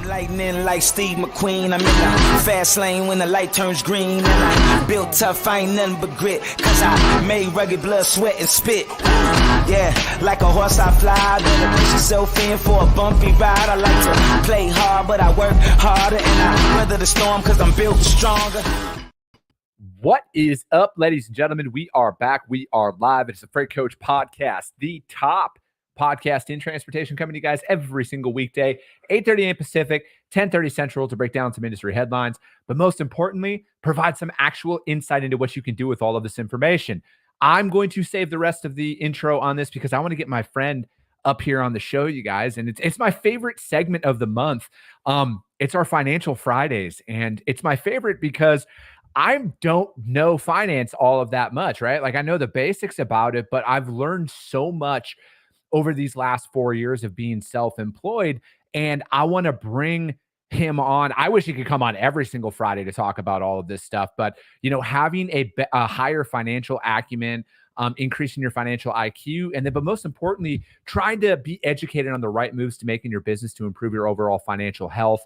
Lightning like Steve McQueen. I'm in the fast lane when the light turns green. And I built tough, I ain't nothing but grit. Cause I made rugged blood, sweat, and spit. Yeah, like a horse I fly. Better push yourself in for a bumpy ride. I like to play hard, but I work harder. And I weather the storm cause I'm built stronger. What is up, ladies and gentlemen? We are back. We are live. It's the Freight Coach Podcast, the top podcast in transportation, coming to you guys every single weekday, 8:30 a.m. Pacific, 10:30 Central, to break down some industry headlines, but most importantly, provide some actual insight into what you can do with all of this information. I'm going to save the rest of the intro on this because I want to get my friend up here on the show, you guys, and it's my favorite segment of the month. It's our Financial Fridays, and it's my favorite because I don't know finance all of that much, right? Like, I know the basics about it, but I've learned so much over these last 4 years of being self-employed, and I want to bring him on. I wish he could come on every single Friday to talk about all of this stuff, but having a higher financial acumen, increasing your financial IQ, and then, but most importantly, trying to be educated on the right moves to make in your business to improve your overall financial health.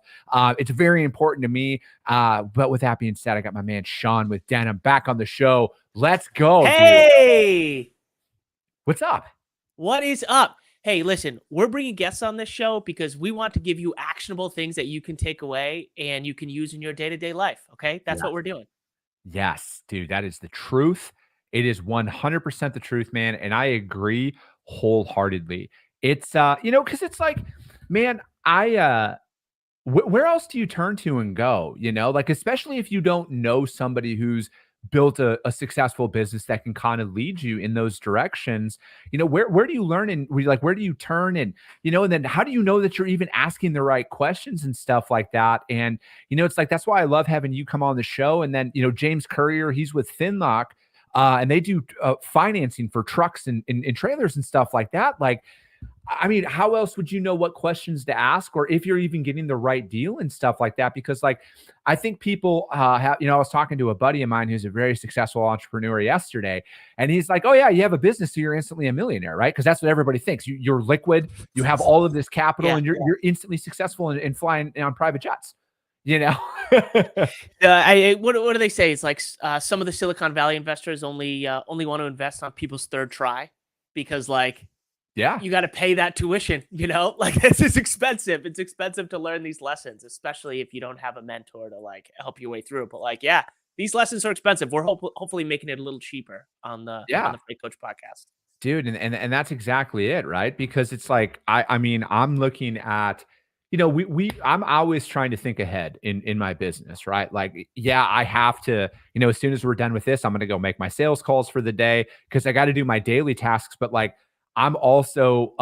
It's very important to me. But with that being said, I got my man Sean with Denim back on the show. Let's go. Hey, dude. What's up? What is up? Hey, listen, we're bringing guests on this show because we want to give you actionable things that you can take away and you can use in your day-to-day life. Okay, that's what we're doing. Yes, dude, that is the truth. It is 100% the truth, man. And I agree wholeheartedly. It's, because it's like, man, where else do you turn to and go? Like, especially if you don't know somebody who's built a successful business that can kind of lead you in those directions. Where do you learn, and where do you turn, and and then how do you know that you're even asking the right questions and stuff like that? And it's like, that's why I love having you come on the show. And then James Currier, he's with Finlock, and they do financing for trucks and trailers and stuff like that. Like, I mean, how else would you know what questions to ask, or if you're even getting the right deal and stuff like that? Because, like, I think people have, I was talking to a buddy of mine who's a very successful entrepreneur yesterday, and he's like, oh yeah, you have a business, so you're instantly a millionaire, right? Because that's what everybody thinks. You're liquid, you have all of this capital, and you're instantly successful and flying on private jets. What do they say? It's like some of the Silicon Valley investors only want to invest on people's third try because, like, you got to pay that tuition, like, this is expensive. It's expensive to learn these lessons, especially if you don't have a mentor to, like, help your way through. But, like, these lessons are expensive. We're hopefully making it a little cheaper on the Freight Coach Podcast. Dude. And that's exactly it. Right. Because it's like, I mean, I'm looking at, I'm always trying to think ahead in my business, right? Like, I have to, as soon as we're done with this, I'm going to go make my sales calls for the day because I got to do my daily tasks. But, like, I'm also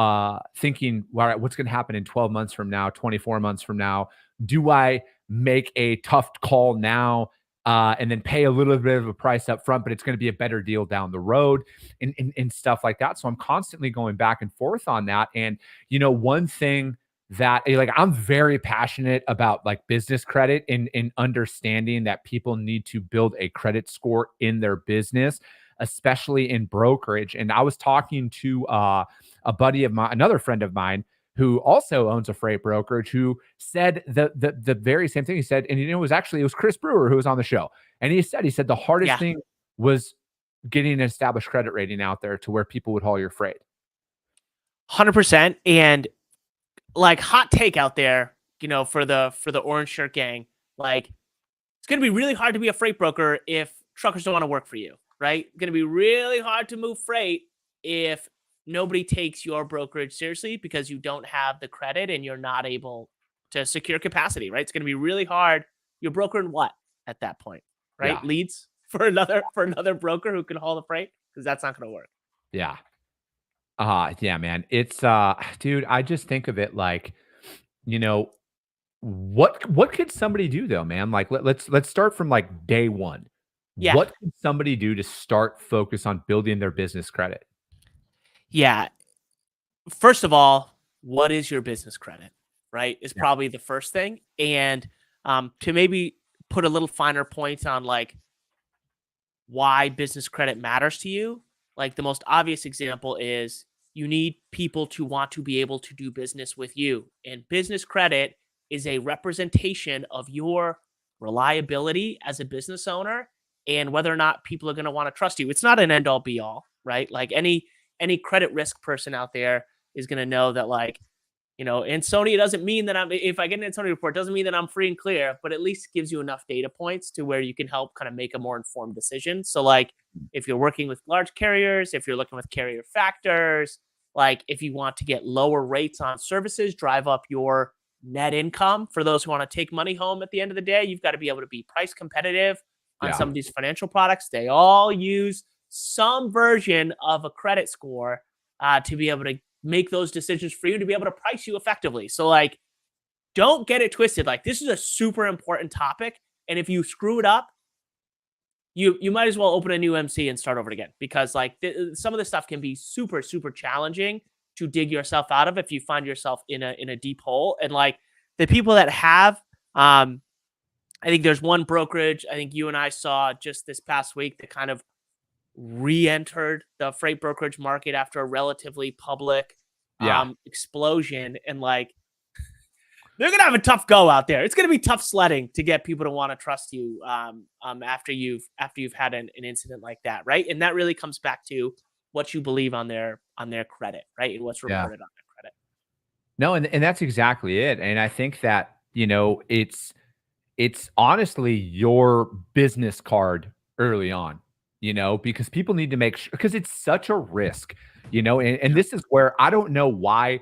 thinking, all right, what's going to happen in 12 months from now, 24 months from now? Do I make a tough call now and then pay a little bit of a price up front, but it's going to be a better deal down the road and stuff like that? So I'm constantly going back and forth on that. And, one thing that, like, I'm very passionate about, like, business credit and understanding that people need to build a credit score in their business, especially in brokerage. And I was talking to a buddy of mine, another friend of mine, who also owns a freight brokerage, who said the very same thing. He said, and it was Chris Brewer who was on the show. And he said the hardest thing was getting an established credit rating out there to where people would haul your freight. 100%. And, like, hot take out there, for the orange shirt gang, like, it's going to be really hard to be a freight broker if truckers don't want to work for you. Right? Going to be really hard to move freight if nobody takes your brokerage seriously because you don't have the credit and you're not able to secure capacity, right? It's going to be really hard. You're brokering what at that point, right? Yeah. Leads for another broker who can haul the freight, because that's not going to work. Yeah. Yeah, man. It's dude, I just think of it like, what could somebody do though, man? Like, let's start from, like, day one. Yeah. What can somebody do to start focus on building their business credit? Yeah. First of all, what is your business credit, right? Is probably the first thing. And to maybe put a little finer point on, like, why business credit matters to you. Like, the most obvious example is you need people to want to be able to do business with you. And business credit is a representation of your reliability as a business owner and whether or not people are going to want to trust you. It's not an end all be all, right? Like any credit risk person out there is going to know that, like, Ansonia doesn't mean that if I get an Ansonia report, doesn't mean that I'm free and clear, but at least gives you enough data points to where you can help kind of make a more informed decision. So like if you're working with large carriers, if you're looking with carrier factors, like if you want to get lower rates on services, drive up your net income for those who want to take money home at the end of the day, you've got to be able to be price competitive on some of these financial products. They all use some version of a credit score to be able to make those decisions for you, to be able to price you effectively. So like, don't get it twisted. Like, this is a super important topic. And if you screw it up, you might as well open a new MC and start over again, because like some of this stuff can be super, super challenging to dig yourself out of if you find yourself in a deep hole. And like the people that have, I think there's one brokerage I think you and I saw just this past week that kind of re-entered the freight brokerage market after a relatively public explosion, and like they're gonna have a tough go out there. It's gonna be tough sledding to get people to want to trust you after you've had an incident like that, right? And that really comes back to what you believe on their credit, right? And what's reported on their credit. No, and that's exactly it. And I think that, it's honestly your business card early on, because people need to make sure, because it's such a risk, and this is where I don't know why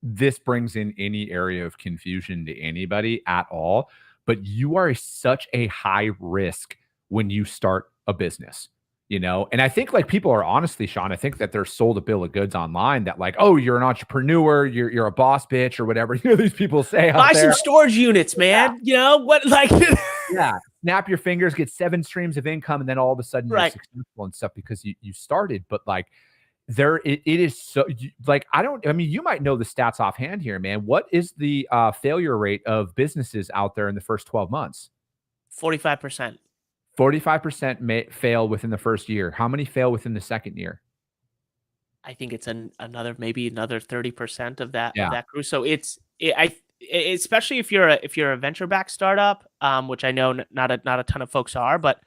this brings in any area of confusion to anybody at all, but you are such a high risk when you start a business, and I think like people are honestly, Sean, I think that they're sold a bill of goods online that like, oh, you're an entrepreneur, you're a boss bitch or whatever, these people say out buy there. some storage units, man. What, like, yeah, snap your fingers, get 7 streams of income, and then all of a sudden you're successful and stuff because you started. But like it is so like, you might know the stats offhand here, man. What is the failure rate of businesses out there in the first 12 months? 45%. 45% may fail within the first year. How many fail within the second year? I think it's another 30% of that crew. So especially if you're a venture backed startup, which I know not a ton of folks are, but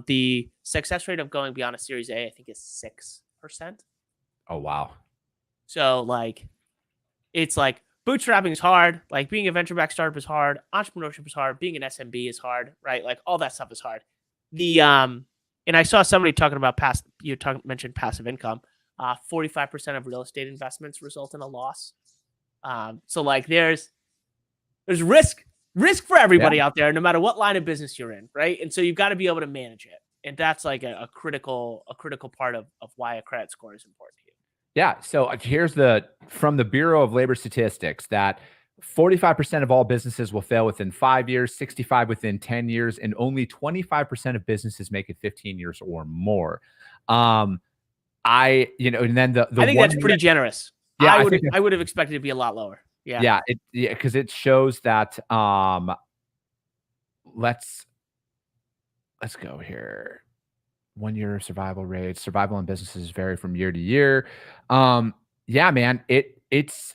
the success rate of going beyond a Series A, I think, is 6%. Oh wow! So like, it's like bootstrapping is hard. Like being a venture backed startup is hard. Entrepreneurship is hard. Being an SMB is hard, right? Like all that stuff is hard. And I saw somebody talking about mentioned passive income. 45% of real estate investments result in a loss. So like there's risk for everybody out there, no matter what line of business you're in, right? And so you've got to be able to manage it. And that's like a critical part of why a credit score is important to you. Yeah. So here's from the Bureau of Labor Statistics that 45% of all businesses will fail within 5 years, 65 within 10 years, and only 25% of businesses make it 15 years or more. And then the I think that's pretty generous. Yeah, I would have expected it to be a lot lower. Yeah. Because it shows that let's go here. 1 year survival rates. Survival in businesses vary from year to year. Yeah, man.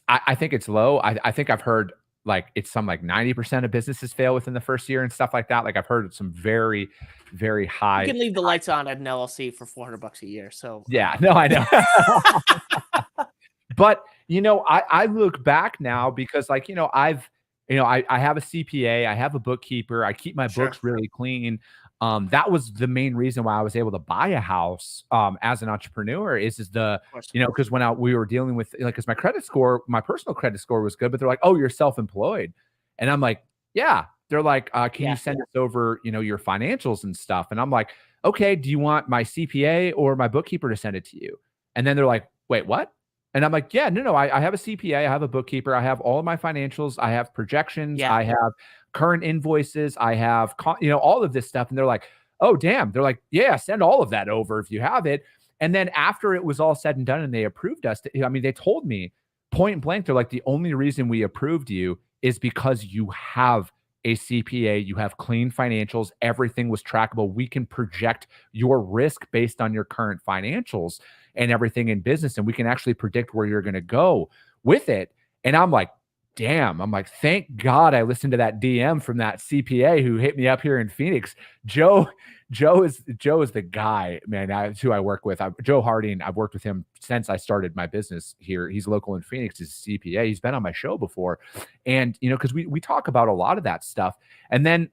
I think it's low. I think I've heard like it's some like 90% of businesses fail within the first year and stuff like that. Like I've heard some very, very high. You can leave the lights on at an LLC for $400 a year. So yeah, no, I know. But I look back now because like, I have a CPA, I have a bookkeeper, I keep my books really clean. That was the main reason why I was able to buy a house as an entrepreneur because when we were dealing with because my personal credit score was good, but they're like, oh, you're self-employed. And I'm like, yeah. They're like, can you send us over, your financials and stuff? And I'm like, okay, do you want my CPA or my bookkeeper to send it to you? And then they're like, wait, what? And I'm like, yeah, no, I have a CPA, I have a bookkeeper, I have all of my financials, I have projections, I have current invoices, I have, all of this stuff. And they're like, oh, damn. They're like, yeah, send all of that over if you have it. And then after it was all said and done and they approved us, they told me point blank, they're like, the only reason we approved you is because you have a CPA, you have clean financials, everything was trackable. We can project your risk based on your current financials and everything in business. And we can actually predict where you're going to go with it. And I'm like, damn, I'm like, thank God I listened to that DM from that CPA who hit me up here in Phoenix. Joe is the guy, man. That's who I work with. Joe Harding. I've worked with him since I started my business here. He's local in Phoenix. He's a CPA. He's been on my show before, and because we talk about a lot of that stuff. And then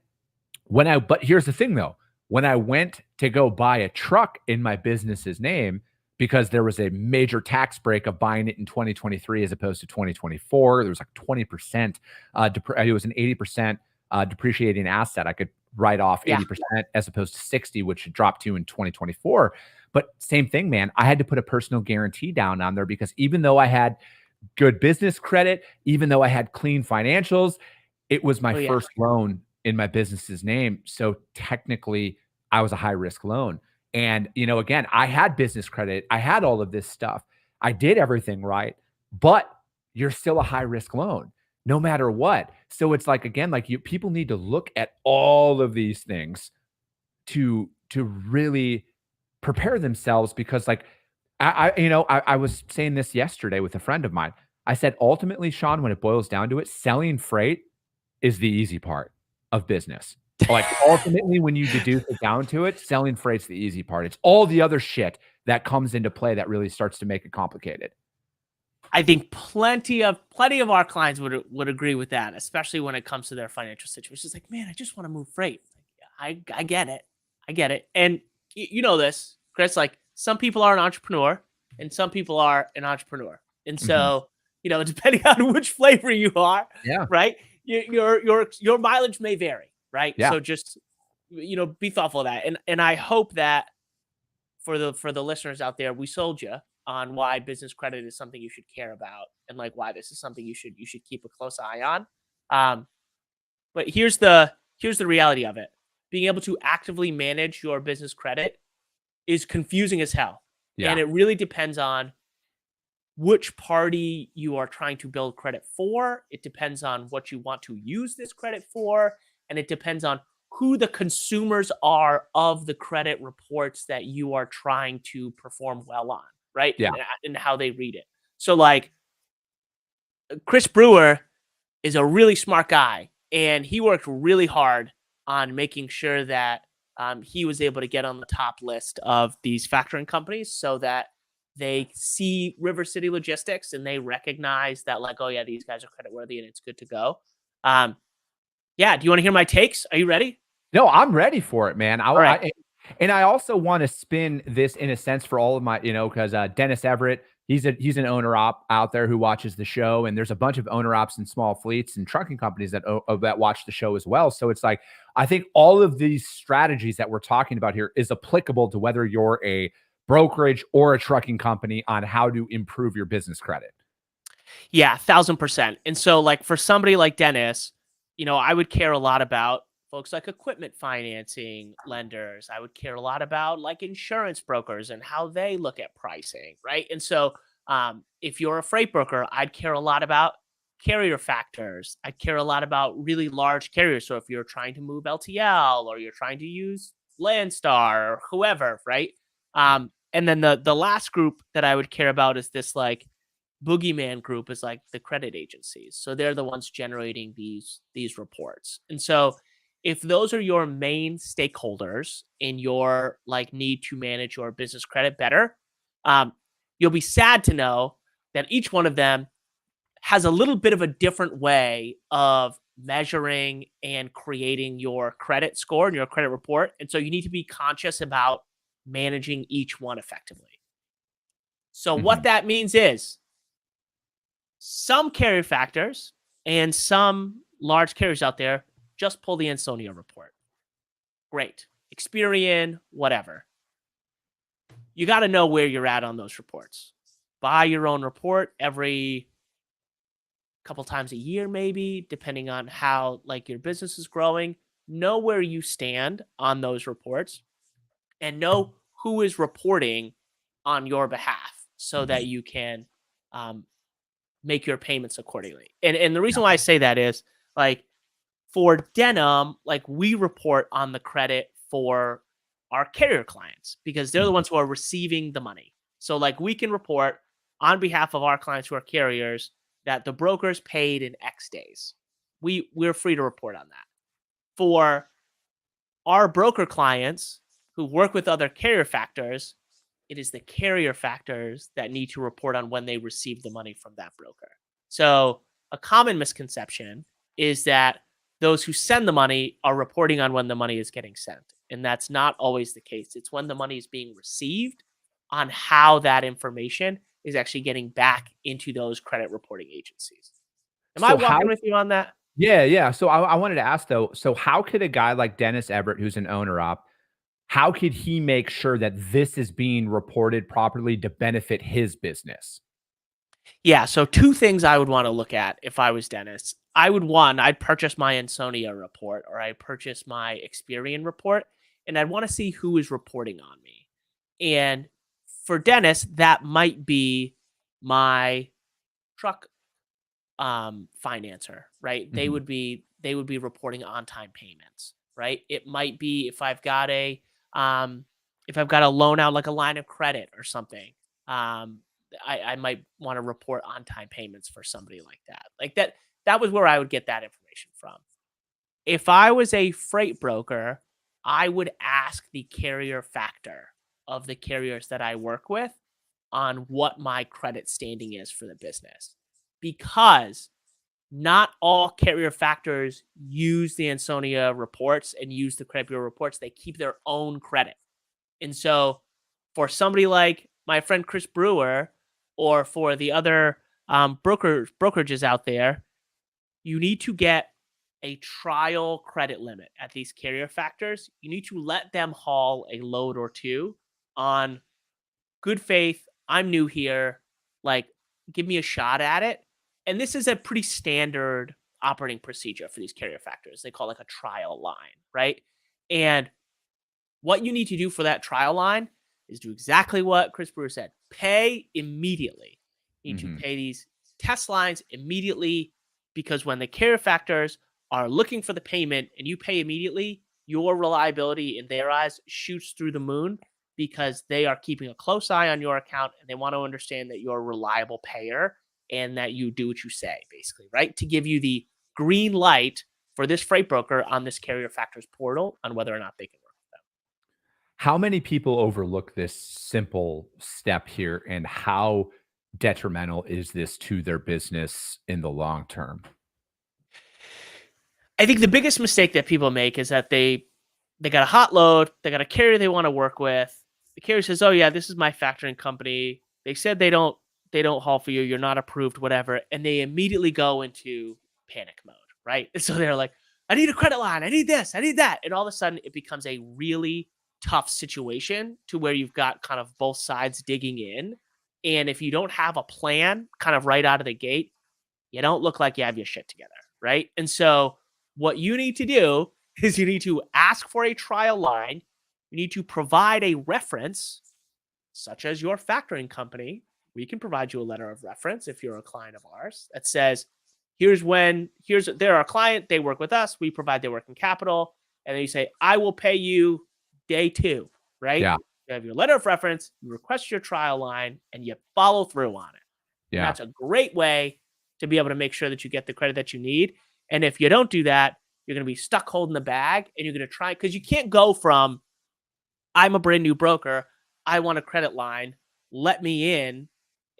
but here's the thing though, when I went to go buy a truck in my business's name, because there was a major tax break of buying it in 2023 as opposed to 2024, there was like 20%. It was an 80% depreciating asset. I could write off 80% as opposed to 60, which it dropped to in 2024. But same thing, man. I had to put a personal guarantee down on there because even though I had good business credit, even though I had clean financials, it was my first loan in my business's name. So technically I was a high risk loan. And, again, I had business credit. I had all of this stuff. I did everything right, but you're still a high risk loan no matter what. So it's like, again, like people need to look at all of these things to really prepare themselves, because like, I was saying this yesterday with a friend of mine. I said, ultimately, Sean, when it boils down to it, selling freight is the easy part of business. Like ultimately, when you deduce it down to it, selling freight's the easy part. It's all the other shit that comes into play that really starts to make it complicated. I think plenty of our clients would agree with that, especially when it comes to their financial situation. It's like, man, I just want to move freight. I get it. And you know this, Chris, like some people are an entrepreneur and some people are an entrepreneur. And so, depending on which flavor you are, right? Your mileage may vary, right? Yeah. So just, be thoughtful of that. And I hope that for the listeners out there, we sold you on why business credit is something you should care about and like why this is something you should keep a close eye on. But here's the reality of it. Being able to actively manage your business credit is confusing as hell. Yeah. And it really depends on which party you are trying to build credit for. It depends on what you want to use this credit for. And it depends on who the consumers are of the credit reports that you are trying to perform well on, right? Yeah. And how they read it. So like Chris Brewer is a really smart guy, and he worked really hard on making sure that he was able to get on the top list of these factoring companies so that they see River City Logistics and they recognize that like, oh yeah, these guys are creditworthy and it's good to go. Do you want to hear my takes? Are you ready? No, I'm ready for it, man. All right. And I also want to spin this in a sense for all of my, because Dennis Everett, he's an owner op out there who watches the show, and there's a bunch of owner ops and small fleets and trucking companies that watch the show as well. So it's like, I think all of these strategies that we're talking about here is applicable to whether you're a brokerage or a trucking company on how to improve your business credit. Yeah, 1,000%. And so like for somebody like Dennis, I would care a lot about folks like equipment financing lenders. I would care a lot about like insurance brokers and how they look at pricing, right? And so if you're a freight broker, I'd care a lot about carrier factors. I'd care a lot about really large carriers. So if you're trying to move LTL or you're trying to use Landstar or whoever, right? And then the last group that I would care about is this like boogeyman group, is like the credit agencies. So they're the ones generating these reports. And so if those are your main stakeholders in your like need to manage your business credit better, you'll be sad to know that each one of them has a little bit of a different way of measuring and creating your credit score and your credit report. And so you need to be conscious about managing each one effectively. So what that means is some carrier factors and some large carriers out there just pull the Ansonia report. Great. Experian, whatever. You got to know where you're at on those reports. Buy your own report every couple times a year, maybe, depending on how like your business is growing. Know where you stand on those reports and know who is reporting on your behalf so that you can make your payments accordingly. And the reason why I say that is like for Denim, like we report on the credit for our carrier clients because they're the ones who are receiving the money. So like we can report on behalf of our clients who are carriers that the broker's paid in X days. We're free to report on that. For our broker clients who work with other carrier factors, it is the carrier factors that need to report on when they receive the money from that broker. So a common misconception is that those who send the money are reporting on when the money is getting sent. And that's not always the case. It's when the money is being received on how that information is actually getting back into those credit reporting agencies. Am I walking with you on that? Yeah. So I wanted to ask though, so how could a guy like Dennis Everett, who's an owner op, how could he make sure that this is being reported properly to benefit his business? Yeah, so two things I would want to look at if I was Dennis. I'd purchase my Ansonia report, or I'd purchase my Experian report, and I'd want to see who is reporting on me. And for Dennis, that might be my truck financer, right? They would be reporting on-time payments, right? It might be if I've got a loan out, like a line of credit or something. I might want to report on-time payments for somebody like that. Like that was where I would get that information from. If I was a freight broker, I would ask the carrier factor of the carriers that I work with on what my credit standing is for the business. Because not all carrier factors use the Ansonia reports and use the credit bureau reports. They keep their own credit. And so for somebody like my friend Chris Brewer, or for the other brokerages out there, you need to get a trial credit limit at these carrier factors. You need to let them haul a load or two on good faith. I'm new here. Like, give me a shot at it. And this is a pretty standard operating procedure for these carrier factors. They call it like a trial line, right? And what you need to do for that trial line is do exactly what Chris Brewer said. Pay immediately. You need to pay these test lines immediately, because when the carrier factors are looking for the payment and you pay immediately, your reliability in their eyes shoots through the moon, because they are keeping a close eye on your account and they want to understand that you're a reliable payer and that you do what you say, basically, right? To give you the green light for this freight broker on this carrier factors portal on whether or not they can work with them. How many people overlook this simple step here, and how detrimental is this to their business in the long term? I think the biggest mistake that people make is that they got a hot load, they got a carrier they want to work with. The carrier says, "Oh yeah, this is my factoring company. They said they don't haul for you. You're not approved, whatever." And they immediately go into panic mode, right? And so they're like, "I need a credit line. I need this. I need that." And all of a sudden it becomes a really tough situation to where you've got kind of both sides digging in. And if you don't have a plan kind of right out of the gate, you don't look like you have your shit together, right? And so what you need to do is you need to ask for a trial line. You need to provide a reference, such as your factoring company. We can provide you a letter of reference if you're a client of ours that says, they're our client, they work with us, we provide their working capital. And then you say, "I will pay you day 2, right?" Yeah. You have your letter of reference, you request your trial line, and you follow through on it. And Yeah. that's a great way to be able to make sure that you get the credit that you need. And if you don't do that, you're going to be stuck holding the bag, and you're going to try, because you can't go from, "I'm a brand new broker, I want a credit line, let me in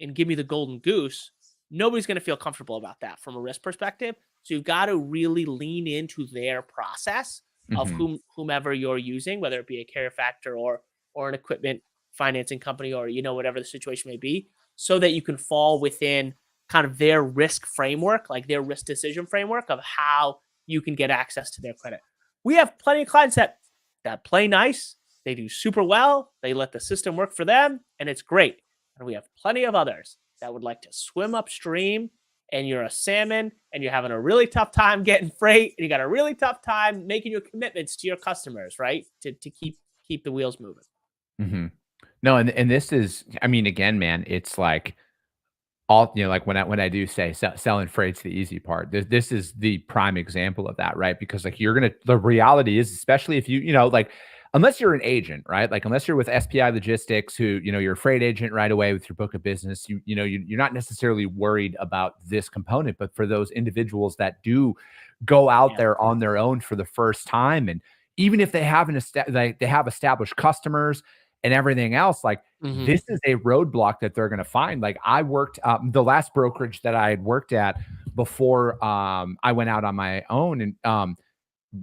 and give me the golden goose." Nobody's going to feel comfortable about that from a risk perspective. So you've got to really lean into their process of whomever you're using, whether it be a carrier factor or an equipment financing company, or, whatever the situation may be, so that you can fall within kind of their risk framework, like their risk decision framework of how you can get access to their credit. We have plenty of clients that play nice. They do super well. They let the system work for them, and it's great. And we have plenty of others that would like to swim upstream, and you're a salmon and you're having a really tough time getting freight, and you got a really tough time making your commitments to your customers, right? To keep the wheels moving. No, and this is, I mean, again, man, it's like all, like when I do say selling freight's the easy part, this is the prime example of that, right? Because like the reality is, especially if like unless you're an agent, right? Like unless you're with SPI Logistics, who, you're a freight agent right away with your book of business, you're not necessarily worried about this component. But for those individuals that do go out there on their own for the first time, and even if they haven't they have established customers and everything else, like this is a roadblock that they're going to find. Like I worked the last brokerage that I had worked at before I went out on my own, and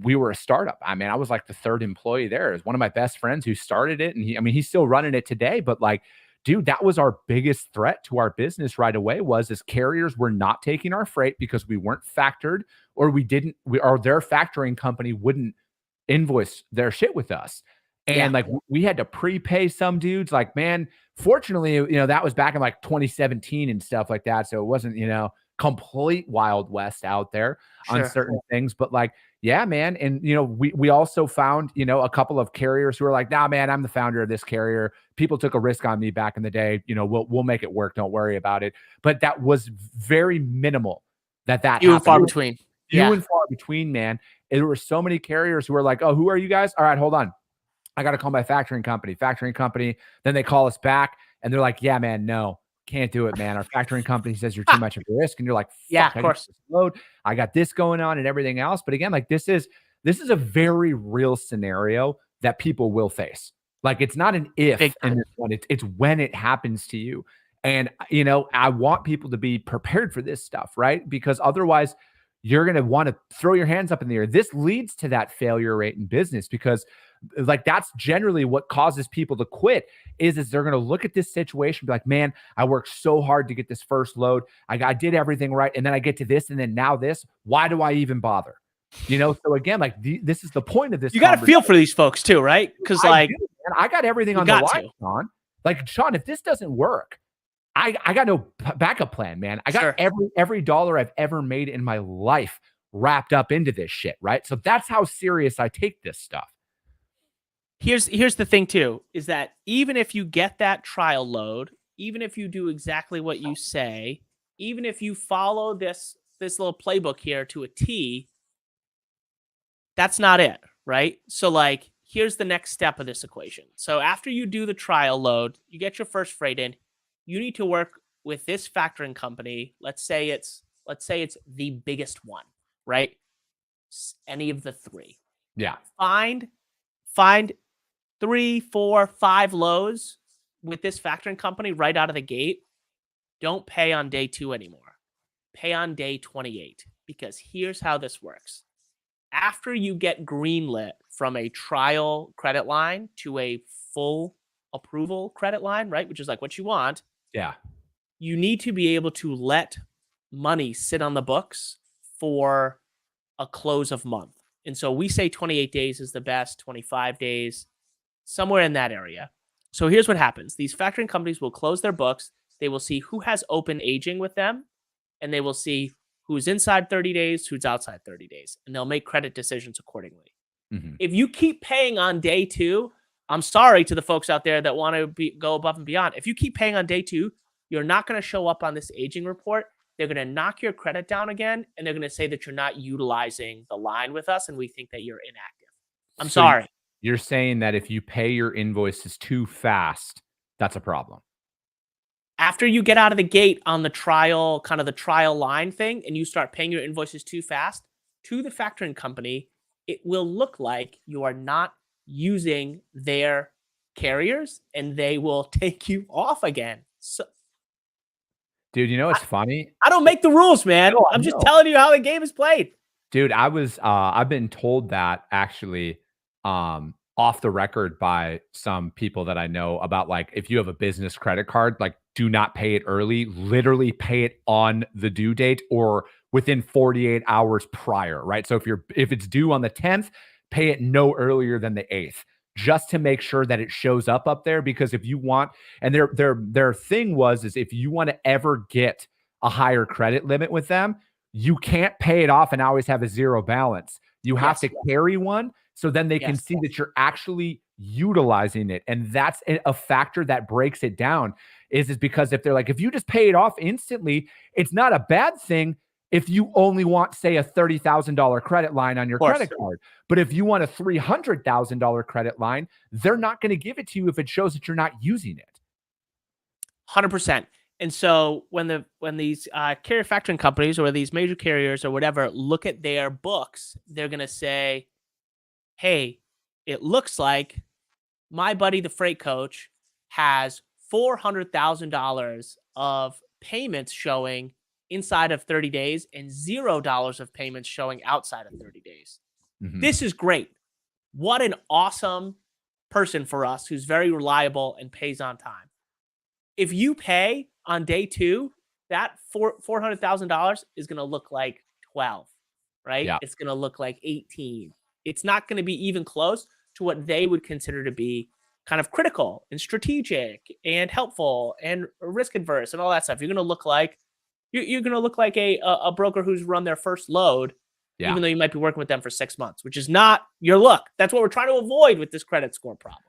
we were a startup. I mean, I was like the third employee there. It was one of my best friends who started it. And he's still running it today, but like, dude, that was our biggest threat to our business right away was as carriers were not taking our freight because we weren't factored, or or their factoring company wouldn't invoice their shit with us. And like we had to prepay some dudes. Like, man, fortunately, that was back in like 2017 and stuff like that. So it wasn't, complete Wild West out there on certain things. But like, yeah, man. And, we also found, a couple of carriers who were like, nah, man, I'm the founder of this carrier. People took a risk on me back in the day. We'll make it work. Don't worry about it. But that was very minimal that few and far between. Few and far between, man. And there were so many carriers who were like, oh, who are you guys? All right, hold on. I got to call my factoring company. Then they call us back and they're like, yeah, man, no, can't do it, man. Our factoring company says you're too much of a risk. And you're like, yeah, of course. I got this going on and everything else. But again, like this is a very real scenario that people will face. Like it's not an if in this one, it's when it happens to you. And, I want people to be prepared for this stuff, right? Because otherwise you're going to want to throw your hands up in the air. This leads to that failure rate in business because like that's generally what causes people to quit is they're going to look at this situation, be like, man, I worked so hard to get this first load. I did everything right. And then I get to this and then now this, why do I even bother? So again, like this is the point of this. You got to feel for these folks too, right? Because like, I got everything on the line, Sean. Like Sean, if this doesn't work, I got no backup plan, man. I got every dollar I've ever made in my life wrapped up into this shit, right? So that's how serious I take this stuff. Here's the thing too, is that even if you get that trial load, even if you do exactly what you say, even if you follow this little playbook here to a T, that's not it, right? So like, here's the next step of this equation. So after you do the trial load, you get your first freight in, you need to work with this factoring company. Let's say it's the biggest one, right? Any of the three. Yeah. Find 3, 4, 5 lows with this factoring company right out of the gate. Don't pay on day 2 anymore. Pay on day 28, because here's how this works. After you get greenlit from a trial credit line to a full approval credit line, right? Which is like what you want. Yeah. You need to be able to let money sit on the books for a close of month. And so we say 28 days is the best, 25 days, somewhere in that area. So here's what happens. These factoring companies will close their books. They will see who has open aging with them, and they will see who's inside 30 days, who's outside 30 days, and they'll make credit decisions accordingly. If you keep paying on day 2, I'm sorry to the folks out there that want to go above and beyond. If you keep paying on day 2, you're not going to show up on this aging report. They're going to knock your credit down again, and they're going to say that you're not utilizing the line with us, and we think that you're inactive. I'm sorry. You're saying that if you pay your invoices too fast, that's a problem. After you get out of the gate on the trial, kind of the trial line thing, and you start paying your invoices too fast to the factoring company, it will look like you are not using their carriers, and they will take you off again. So, dude, it's funny. I don't make the rules, man. No, I'm just telling you how the game is played. Dude, I've been told that actually off the record by some people that I know about, like, if you have a business credit card, like, do not pay it early, literally pay it on the due date or within 48 hours prior, right? So if it's due on the 10th, pay it no earlier than the 8th, just to make sure that it shows up there. Because if you want, and their thing is if you want to ever get a higher credit limit with them, you can't pay it off and always have a zero balance. You have to carry one, so then they can see that you're actually utilizing it. And that's a factor that breaks it down, is because if they're like, if you just pay it off instantly, it's not a bad thing. if you only want, say, a $30,000 credit line on your credit card. But if you want a $300,000 credit line, they're not going to give it to you if it shows that you're not using it. 100%. And so when these carrier factoring companies or these major carriers or whatever look at their books, they're going to say, hey, it looks like my buddy, the freight coach, has $400,000 of payments showing inside of 30 days and $0 of payments showing outside of 30 days. Mhm. This is great. What an awesome person for us who's very reliable and pays on time. If you pay on day 2, that $400,000 is going to look like 12, right? Yeah. It's going to look like 18. It's not going to be even close to what they would consider to be kind of critical and strategic and helpful and risk adverse and all that stuff. You're going to look like a broker who's run their first load, even though you might be working with them for 6 months, which is not your look. That's what we're trying to avoid with this credit score problem.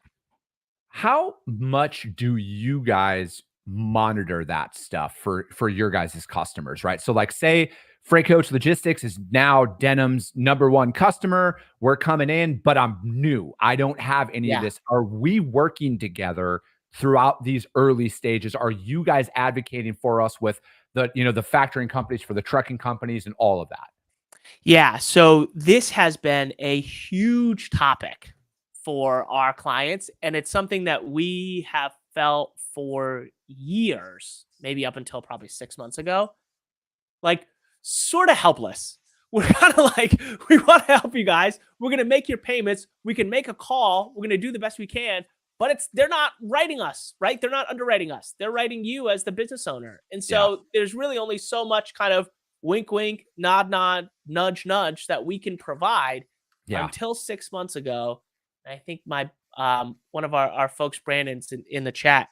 How much do you guys monitor that stuff for your guys' customers, right? So like say Freight Coach Logistics is now Denim's #1 customer. We're coming in, but I'm new. I don't have any of this. Are we working together throughout these early stages? Are you guys advocating for us with the factoring companies, for the trucking companies and all of that? Yeah. So this has been a huge topic for our clients. And it's something that we have felt for years, maybe up until probably 6 months ago, like sort of helpless. We're kind of like, we want to help you guys. We're going to make your payments. We can make a call. We're going to do the best we can, but they're not writing us, right? They're not underwriting us. They're writing you as the business owner. And so there's really only so much kind of wink, wink, nod, nod, nudge, nudge that we can provide until 6 months ago. I think my one of our folks, Brandon's in the chat,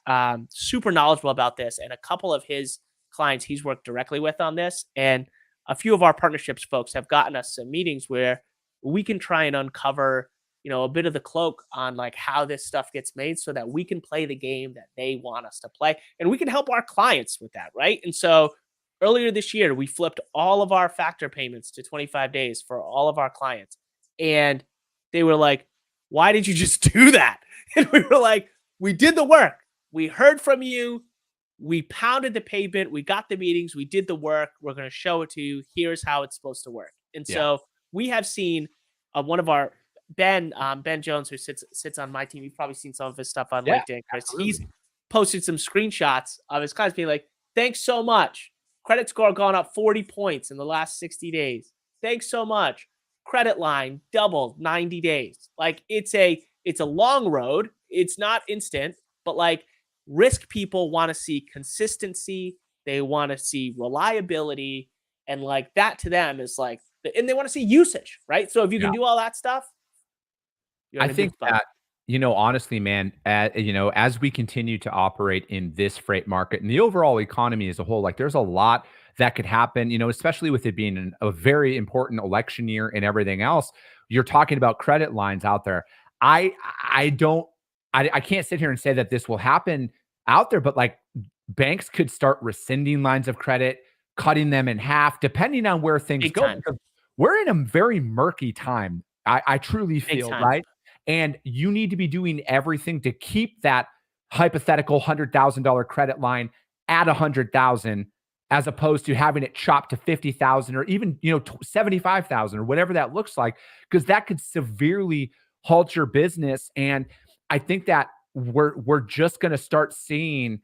super knowledgeable about this, and a couple of his clients he's worked directly with on this, and a few of our partnerships folks have gotten us some meetings where we can try and uncover, a bit of the cloak on like how this stuff gets made, so that we can play the game that they want us to play, and we can help our clients with that, right? And so earlier this year, we flipped all of our factor payments to 25 days for all of our clients, and they were like, why did you just do that? And we were like, we did the work. We heard from you. We pounded the pavement. We got the meetings. We did the work. We're going to show it to you. Here's how it's supposed to work. And so we have seen one of our Ben Jones, who sits on my team. You've probably seen some of his stuff on LinkedIn, Chris. Absolutely. He's posted some screenshots of his clients being like, thanks so much. Credit score gone up 40 points in the last 60 days. Thanks so much. Credit line doubled 90 days. Like it's a long road. It's not instant, but like risk people want to see consistency. They want to see reliability, and like that to them is like, and they want to see usage, right? So if you can do all that stuff, I think that, honestly, man, as we continue to operate in this freight market and the overall economy as a whole, like there's a lot that could happen, especially with it being a very important election year and everything else. You're talking about credit lines out there. I can't sit here and say that this will happen out there, but like banks could start rescinding lines of credit, cutting them in half, depending on where things go. Because we're in a very murky time. I truly feel, right? And you need to be doing everything to keep that hypothetical $100,000 credit line at $100,000, as opposed to having it chopped to $50,000 or even, $75,000 or whatever that looks like, because that could severely halt your business. And I think that we're just going to start seeing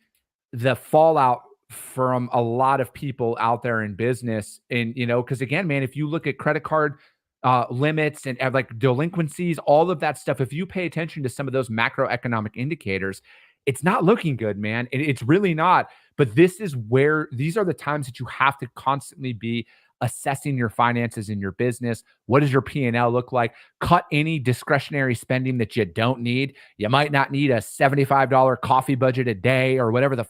the fallout from a lot of people out there in business. And, because again, man, if you look at credit card limits and like delinquencies, all of that stuff, if you pay attention to some of those macroeconomic indicators, it's not looking good, man. It's really not. But these are the times that you have to constantly be assessing your finances in your business. What does your P&L look like? Cut any discretionary spending that you don't need. You might not need a $75 coffee budget a day or whatever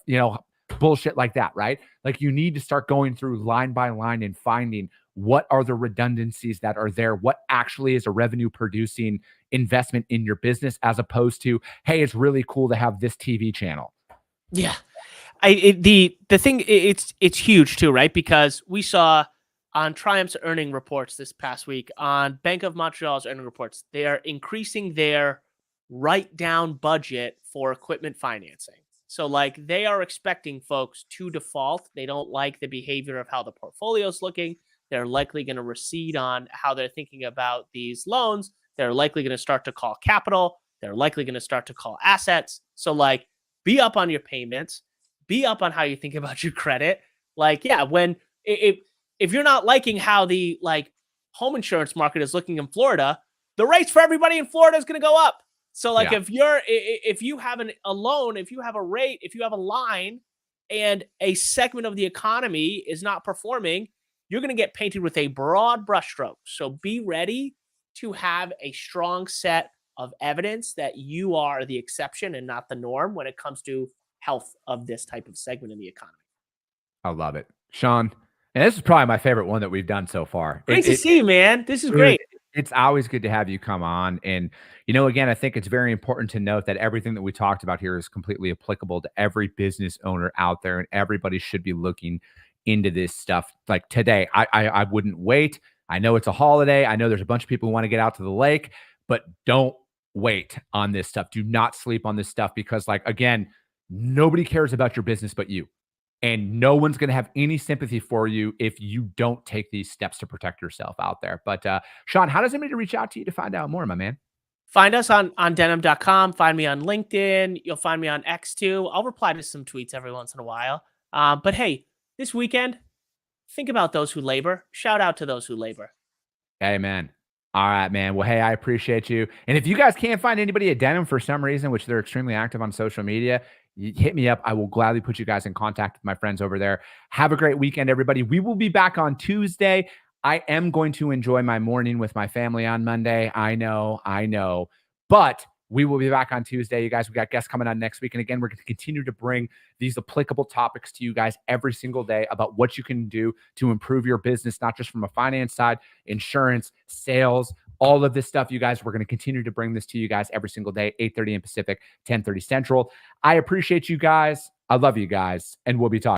bullshit like that, right? Like you need to start going through line by line and finding what are the redundancies that are there, what actually is a revenue producing investment in your business, as opposed to, hey, it's really cool to have this TV channel. Yeah. The thing, it's huge too, right? Because we saw on Triumph's earning reports this past week, on Bank of Montreal's earning reports, they are increasing their write-down budget for equipment financing. So, like, they are expecting folks to default. They don't like the behavior of how the portfolio's looking. They're likely going to recede on how they're thinking about these loans. They're likely going to start to call capital. They're likely going to start to call assets. So, like, be up on your payments. Be up on how you think about your credit. Like, yeah, if you're not liking how the like home insurance market is looking in Florida, the rates for everybody in Florida is going to go up. So like if you have a loan, if you have a rate, if you have a line and a segment of the economy is not performing, you're going to get painted with a broad brushstroke. So be ready to have a strong set of evidence that you are the exception and not the norm when it comes to health of this type of segment in the economy. I love it. Sean, and this is probably my favorite one that we've done so far. Great to see you, man. This is great. It's always good to have you come on. And, again, I think it's very important to note that everything that we talked about here is completely applicable to every business owner out there, and everybody should be looking into this stuff. Like today, I wouldn't wait. I know it's a holiday. I know there's a bunch of people who want to get out to the lake, but don't wait on this stuff. Do not sleep on this stuff because, like, again, nobody cares about your business but you. And no one's going to have any sympathy for you if you don't take these steps to protect yourself out there. But Sean, how does anybody reach out to you to find out more, my man? Find us on denim.com. Find me on LinkedIn. You'll find me on X too. I'll reply to some tweets every once in a while. But hey, this weekend, think about those who labor. Shout out to those who labor. Amen. All right, man. Well, hey, I appreciate you. And if you guys can't find anybody at Denim for some reason, which they're extremely active on social media, hit me up. I will gladly put you guys in contact with my friends over there. Have a great weekend, everybody. We will be back on Tuesday. I am going to enjoy my morning with my family on Monday. I know. But we will be back on Tuesday, you guys. We got guests coming on next week. And again, we're going to continue to bring these applicable topics to you guys every single day about what you can do to improve your business, not just from a finance side, insurance, sales, all of this stuff, you guys. We're going to continue to bring this to you guys every single day, 8:30 a.m. Pacific, 10:30 Central. I appreciate you guys. I love you guys. And we'll be talking.